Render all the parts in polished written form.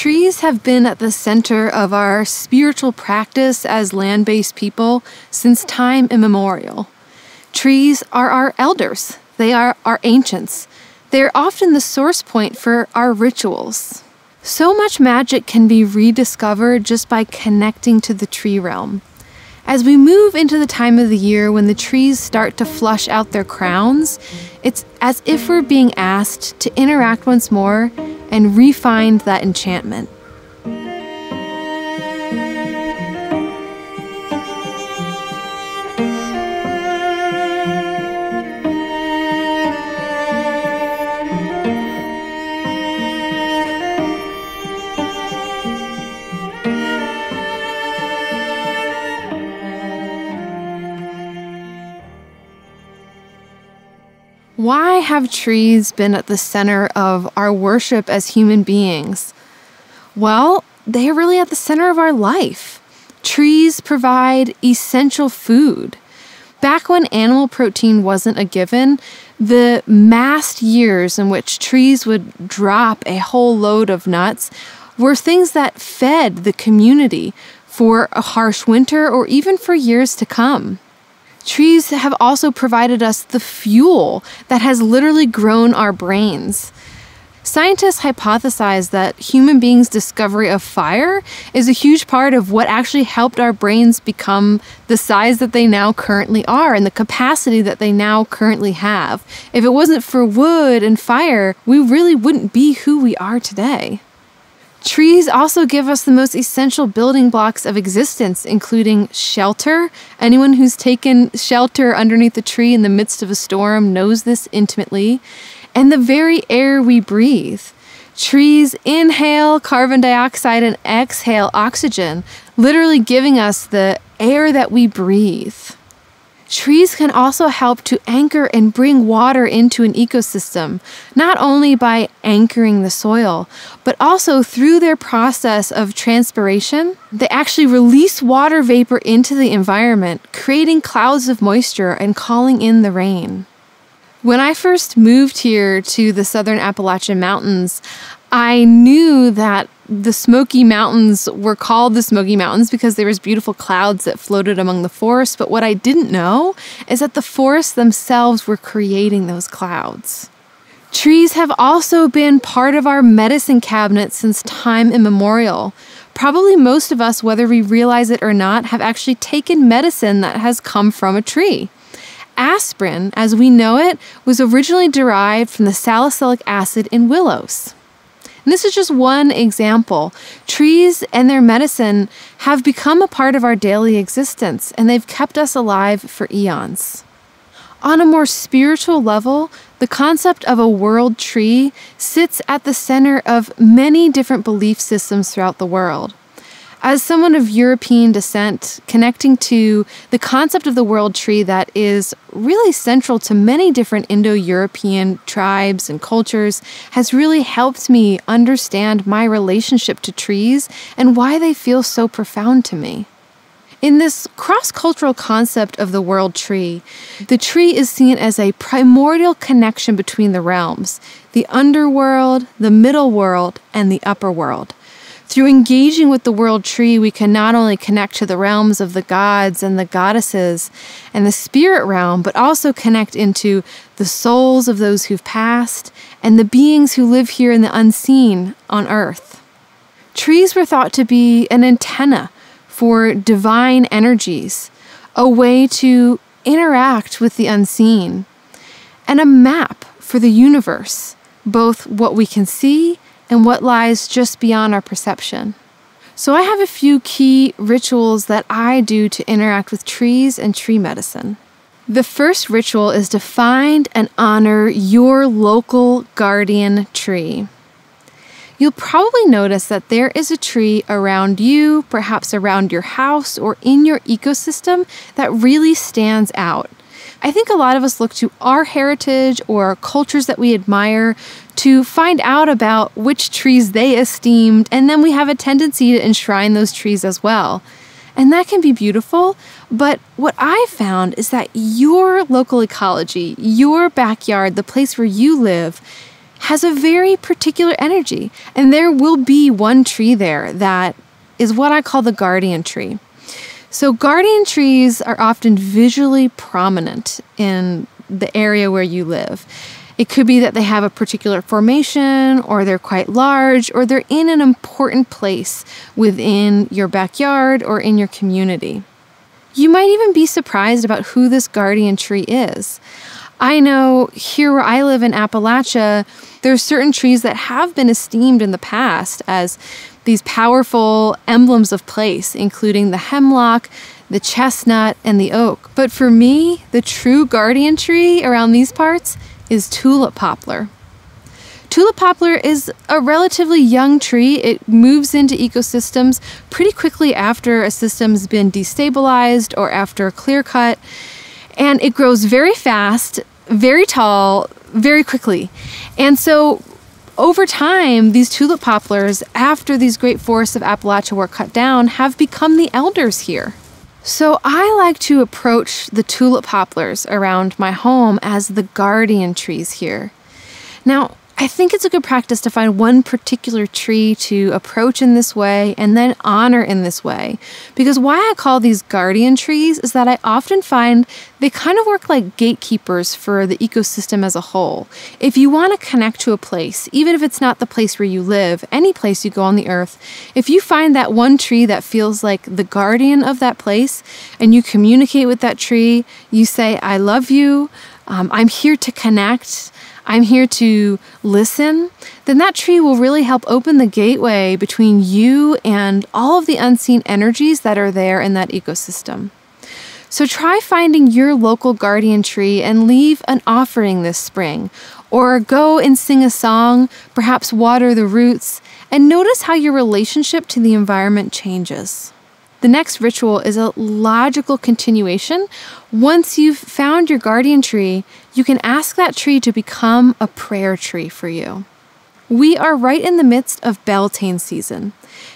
Trees have been at the center of our spiritual practice as land-based people since time immemorial. Trees are our elders. They are our ancients. They are often the source point for our rituals. So much magic can be rediscovered just by connecting to the tree realm. As we move into the time of the year when the trees start to flush out their crowns, it's as if we're being asked to interact once more and re-find that enchantment. Why have trees been at the center of our worship as human beings? Well, they are really at the center of our life. Trees provide essential food. Back when animal protein wasn't a given, the massed years in which trees would drop a whole load of nuts were things that fed the community for a harsh winter or even for years to come. Trees have also provided us the fuel that has literally grown our brains. Scientists hypothesize that human beings' discovery of fire is a huge part of what actually helped our brains become the size that they now currently are and the capacity that they now currently have. If it wasn't for wood and fire, we really wouldn't be who we are today. Trees also give us the most essential building blocks of existence, including shelter. Anyone who's taken shelter underneath a tree in the midst of a storm knows this intimately. And the very air we breathe. Trees inhale carbon dioxide and exhale oxygen, literally giving us the air that we breathe. Trees can also help to anchor and bring water into an ecosystem, not only by anchoring the soil, but also through their process of transpiration. They actually release water vapor into the environment, creating clouds of moisture and calling in the rain. When I first moved here to the Southern Appalachian Mountains, I knew that the Smoky Mountains were called the Smoky Mountains because there was beautiful clouds that floated among the forest, but what I didn't know is that the forests themselves were creating those clouds. Trees have also been part of our medicine cabinet since time immemorial. Probably most of us, whether we realize it or not, have actually taken medicine that has come from a tree. Aspirin, as we know it, was originally derived from the salicylic acid in willows. And this is just one example. Trees and their medicine have become a part of our daily existence, and they've kept us alive for eons. On a more spiritual level, the concept of a world tree sits at the center of many different belief systems throughout the world. As someone of European descent, connecting to the concept of the world tree that is really central to many different Indo-European tribes and cultures has really helped me understand my relationship to trees and why they feel so profound to me. In this cross-cultural concept of the world tree, the tree is seen as a primordial connection between the realms, the underworld, the middle world, and the upper world. Through engaging with the world tree, we can not only connect to the realms of the gods and the goddesses and the spirit realm, but also connect into the souls of those who've passed and the beings who live here in the unseen on earth. Trees were thought to be an antenna for divine energies, a way to interact with the unseen, and a map for the universe, both what we can see and what lies just beyond our perception. So I have a few key rituals that I do to interact with trees and tree medicine. The first ritual is to find and honor your local guardian tree. You'll probably notice that there is a tree around you, perhaps around your house or in your ecosystem that really stands out. I think a lot of us look to our heritage or cultures that we admire to find out about which trees they esteemed, and then we have a tendency to enshrine those trees as well. And that can be beautiful, but what I found is that your local ecology, your backyard, the place where you live, has a very particular energy. And there will be one tree there that is what I call the guardian tree. So guardian trees are often visually prominent in the area where you live. It could be that they have a particular formation, or they're quite large, or they're in an important place within your backyard or in your community. You might even be surprised about who this guardian tree is. I know here where I live in Appalachia, there are certain trees that have been esteemed in the past as these powerful emblems of place, including the hemlock, the chestnut, and the oak. But for me, the true guardian tree around these parts is tulip poplar. Tulip poplar is a relatively young tree. It moves into ecosystems pretty quickly after a system's been destabilized or after a clear cut. And it grows very fast, very tall, very quickly. And so over time, these tulip poplars, after these great forests of Appalachia were cut down, have become the elders here. So I like to approach the tulip poplars around my home as the guardian trees here. Now, I think it's a good practice to find one particular tree to approach in this way and then honor in this way. Because why I call these guardian trees is that I often find they kind of work like gatekeepers for the ecosystem as a whole. If you want to connect to a place, even if it's not the place where you live, any place you go on the earth, if you find that one tree that feels like the guardian of that place and you communicate with that tree, you say, I love you, I'm here to connect, I'm here to listen, then that tree will really help open the gateway between you and all of the unseen energies that are there in that ecosystem. So try finding your local guardian tree and leave an offering this spring, or go and sing a song, perhaps water the roots, and notice how your relationship to the environment changes. The next ritual is a logical continuation. Once you've found your guardian tree, you can ask that tree to become a prayer tree for you. We are right in the midst of Beltane season.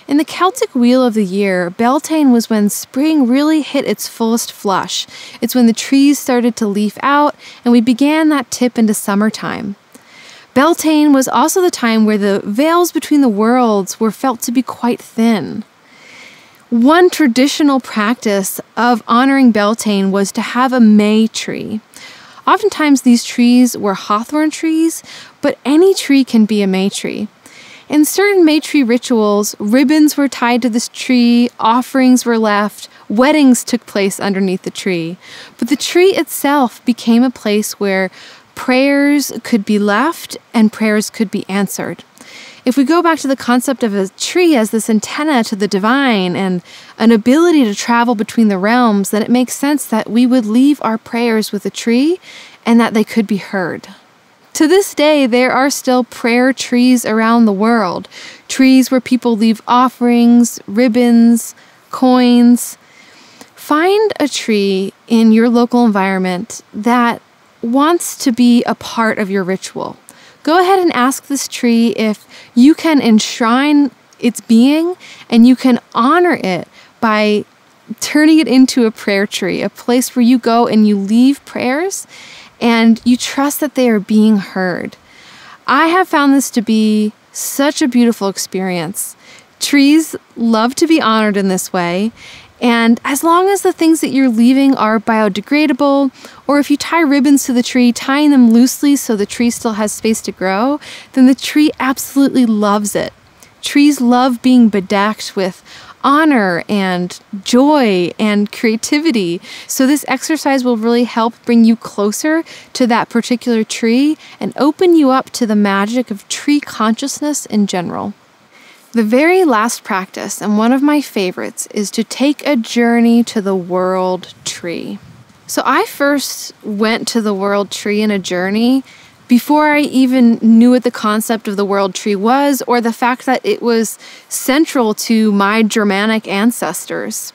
In the Celtic wheel of the year, Beltane was when spring really hit its fullest flush. It's when the trees started to leaf out and we began that tip into summertime. Beltane was also the time where the veils between the worlds were felt to be quite thin. One traditional practice of honoring Beltane was to have a May tree. Oftentimes these trees were hawthorn trees, but any tree can be a May tree. In certain May tree rituals, ribbons were tied to this tree, offerings were left, weddings took place underneath the tree. But the tree itself became a place where prayers could be left and prayers could be answered. If we go back to the concept of a tree as this antenna to the divine and an ability to travel between the realms, then it makes sense that we would leave our prayers with a tree and that they could be heard. To this day, there are still prayer trees around the world, trees where people leave offerings, ribbons, coins. Find a tree in your local environment that wants to be a part of your ritual. Go ahead and ask this tree if you can enshrine its being and you can honor it by turning it into a prayer tree, a place where you go and you leave prayers and you trust that they are being heard. I have found this to be such a beautiful experience. Trees love to be honored in this way. And as long as the things that you're leaving are biodegradable, or if you tie ribbons to the tree, tying them loosely so the tree still has space to grow, then the tree absolutely loves it. Trees love being bedecked with honor and joy and creativity. So this exercise will really help bring you closer to that particular tree and open you up to the magic of tree consciousness in general. The very last practice, and one of my favorites, is to take a journey to the world tree. So I first went to the world tree in a journey before I even knew what the concept of the world tree was or the fact that it was central to my Germanic ancestors.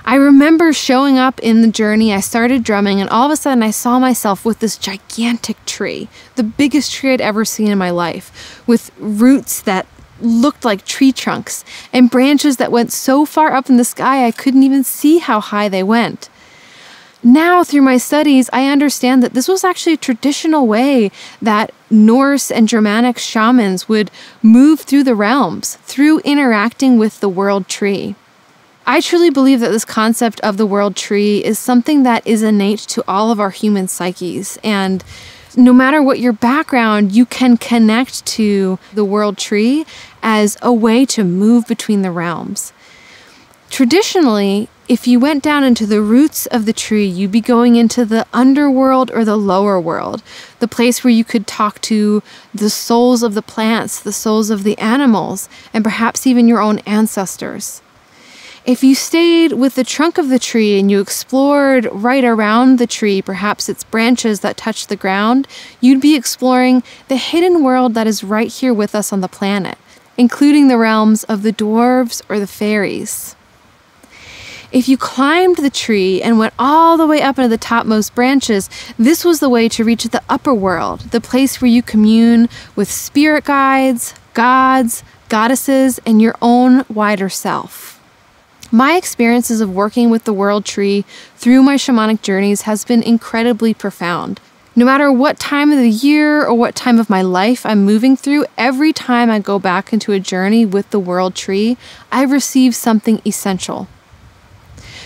I remember showing up in the journey, I started drumming, and all of a sudden I saw myself with this gigantic tree, the biggest tree I'd ever seen in my life, with roots that looked like tree trunks and branches that went so far up in the sky I couldn't even see how high they went. Now, through my studies, I understand that this was actually a traditional way that Norse and Germanic shamans would move through the realms, through interacting with the world tree. I truly believe that this concept of the world tree is something that is innate to all of our human psyches. And no matter what your background, you can connect to the world tree as a way to move between the realms. Traditionally, if you went down into the roots of the tree, you'd be going into the underworld or the lower world, the place where you could talk to the souls of the plants, the souls of the animals, and perhaps even your own ancestors. If you stayed with the trunk of the tree and you explored right around the tree, perhaps its branches that touch the ground, you'd be exploring the hidden world that is right here with us on the planet, including the realms of the dwarves or the fairies. If you climbed the tree and went all the way up into the topmost branches, this was the way to reach the upper world, the place where you commune with spirit guides, gods, goddesses, and your own wider self. My experiences of working with the world tree through my shamanic journeys has been incredibly profound. No matter what time of the year or what time of my life I'm moving through, every time I go back into a journey with the world tree, I receive something essential.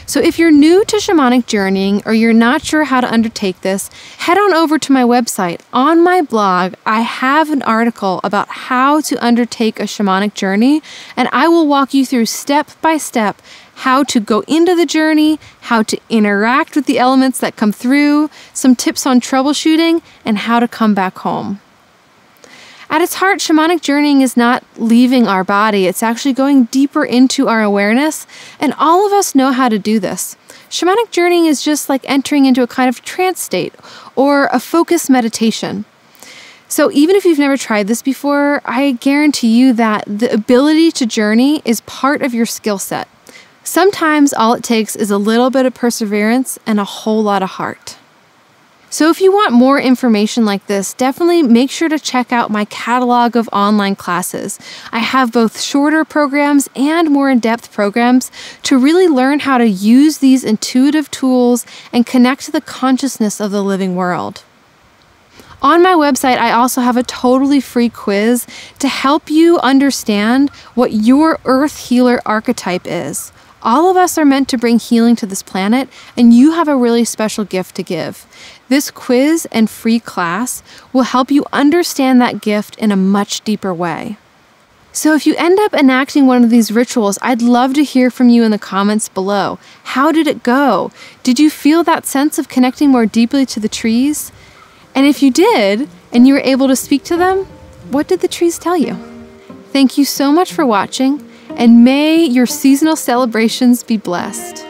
So if you're new to shamanic journeying or you're not sure how to undertake this, head on over to my website. On my blog, I have an article about how to undertake a shamanic journey, and I will walk you through step by step how to go into the journey, how to interact with the elements that come through, some tips on troubleshooting, and how to come back home. At its heart, shamanic journeying is not leaving our body. It's actually going deeper into our awareness, and all of us know how to do this. Shamanic journeying is just like entering into a kind of trance state or a focused meditation. So even if you've never tried this before, I guarantee you that the ability to journey is part of your skill set. Sometimes all it takes is a little bit of perseverance and a whole lot of heart. So if you want more information like this, definitely make sure to check out my catalog of online classes. I have both shorter programs and more in-depth programs to really learn how to use these intuitive tools and connect to the consciousness of the living world. On my website, I also have a totally free quiz to help you understand what your Earth Healer archetype is. All of us are meant to bring healing to this planet, and you have a really special gift to give. This quiz and free class will help you understand that gift in a much deeper way. So if you end up enacting one of these rituals, I'd love to hear from you in the comments below. How did it go? Did you feel that sense of connecting more deeply to the trees? And if you did, and you were able to speak to them, what did the trees tell you? Thank you so much for watching, and may your seasonal celebrations be blessed.